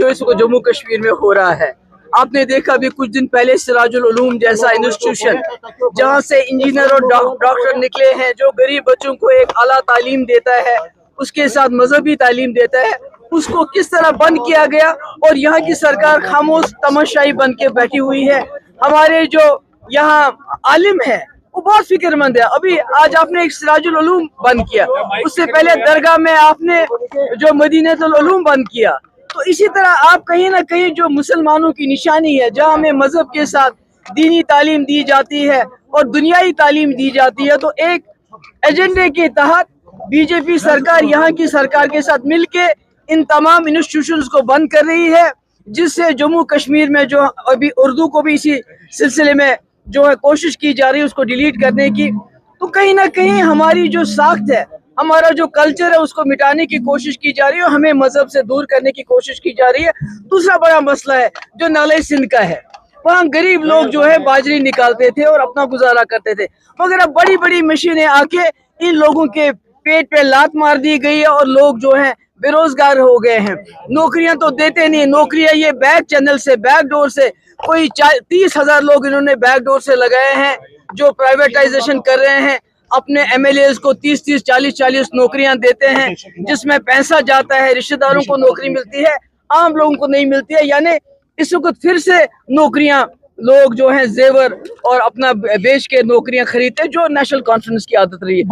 जो इसको जम्मू कश्मीर में हो रहा है। आपने देखा अभी कुछ दिन पहले सिराजुल उलूम जैसा इंस्टीट्यूशन जहां से इंजीनियर और डॉक्टर निकले हैं, जो गरीब बच्चों को एक आला तालीम देता है, उसके साथ मजहबी तालीम देता है, उसको किस तरह बंद किया गया और यहाँ की सरकार खामोश तमाशाई बन के बैठी हुई है। हमारे जो यहाँ आलिम है वो बहुत फिक्रमंद है। अभी आज आपने एक सिराजुल उलूम बंद किया, उससे पहले दरगाह में आपने जो मदीनतुल उलूम बंद किया। तो इसी तरह आप कहीं ना कहीं जो मुसलमानों की निशानी है, जहाँ हमें मजहब के साथ दीनी तालीम दी जाती है और दुनियाई तालीम दी जाती है, तो एक एजेंडे के तहत बीजेपी सरकार यहाँ की सरकार के साथ मिलके इन तमाम इंस्टीट्यूशंस को बंद कर रही है, जिससे जम्मू कश्मीर में जो अभी उर्दू को भी इसी सिलसिले में जो है कोशिश की जा रही है उसको डिलीट करने की। तो कहीं ना कहीं हमारी जो साख्त है, हमारा जो कल्चर है, उसको मिटाने की कोशिश की जा रही है और हमें मजहब से दूर करने की कोशिश की जा रही है। दूसरा बड़ा मसला है जो नाले सिंध का है, वहाँ गरीब लोग जो है बाजरी निकालते थे और अपना गुजारा करते थे, मगर अब बड़ी बड़ी मशीनें आके इन लोगों के पेट पे लात मार दी गई है और लोग जो है बेरोजगार हो गए हैं। नौकरियां तो देते नहीं, नौकरियां ये बैक चैनल से, बैक डोर से, कोई 30,000 लोग इन्होंने बैक डोर से लगाए हैं जो प्राइवेटाइजेशन कर रहे हैं। अपने एमएलएस को 30-30, 40-40 नौकरियां देते हैं, जिसमें पैसा जाता है, रिश्तेदारों को नौकरी मिलती है, आम लोगों को नहीं मिलती है। यानी इस वक्त फिर से नौकरियां लोग जो हैं जेवर और अपना बेच के नौकरियां खरीदते हैं, जो नेशनल कॉन्फ्रेंस की आदत रही है।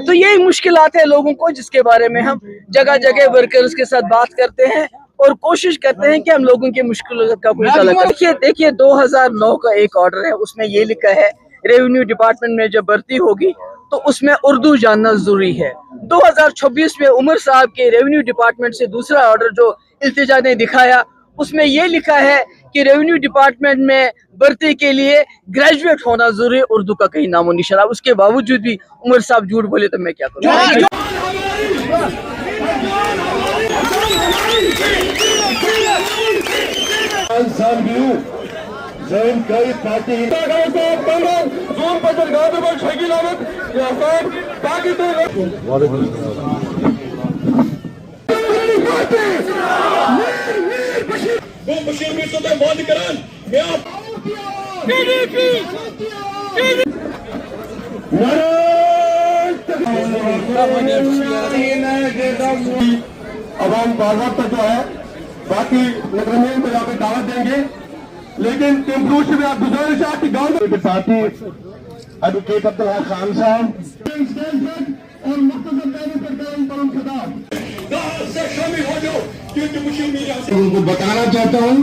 तो यही मुश्किलात है लोगों को, जिसके बारे में हम जगह जगह वर्कर्स के साथ बात करते हैं और कोशिश करते हैं कि हम लोगों की मुश्किलों का कोई हल करें। देखिए 2009 का एक ऑर्डर है, उसमें ये लिखा है रेवेन्यू डिपार्टमेंट में जब भर्ती होगी तो उसमें उर्दू जानना जरूरी है। 2026 में उमर साहब के रेवेन्यू डिपार्टमेंट से दूसरा ऑर्डर जो इल्तिजा ने दिखाया, उसमें ये लिखा है कि रेवेन्यू डिपार्टमेंट में भर्ती के लिए ग्रेजुएट होना जरूरी है, उर्दू का कहीं नामो निशान। उसके बावजूद भी उमर साहब झूठ बोले तो मैं क्या करूं। अब हम बाजार तक जो है बाकी नगरमेल में जाकर दावत देंगे, लेकिन टेम्पलू से भी आप गुजारिश है कि गाँव के साथी एडवोकेट अब्दुल हक खान साहब और उनको बताना चाहता हूँ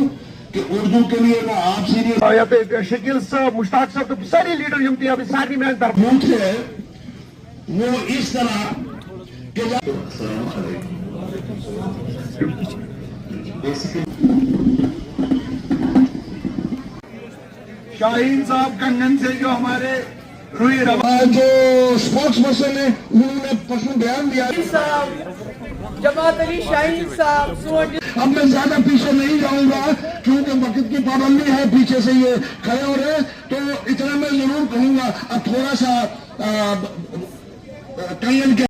कि उर्दू के लिए मैं आप सीनियर शकील साहब, मुश्ताक साहब, तो सारी लीडर जमती है, सारी मेहनत है वो इस तरह के शाहीन साहब कंगन से जो हमारे रुई रवा जो स्पोर्ट्स पर्सन है उन्होंने पर्सनल बयान दिया, जमात अली शाहीन साहब। अब मैं ज्यादा पीछे नहीं जाऊंगा क्योंकि वक्त की पाबंदी है, पीछे से ये खड़े हो रहे हैं, तो इतना मैं जरूर कहूंगा। अब थोड़ा सा कंगन के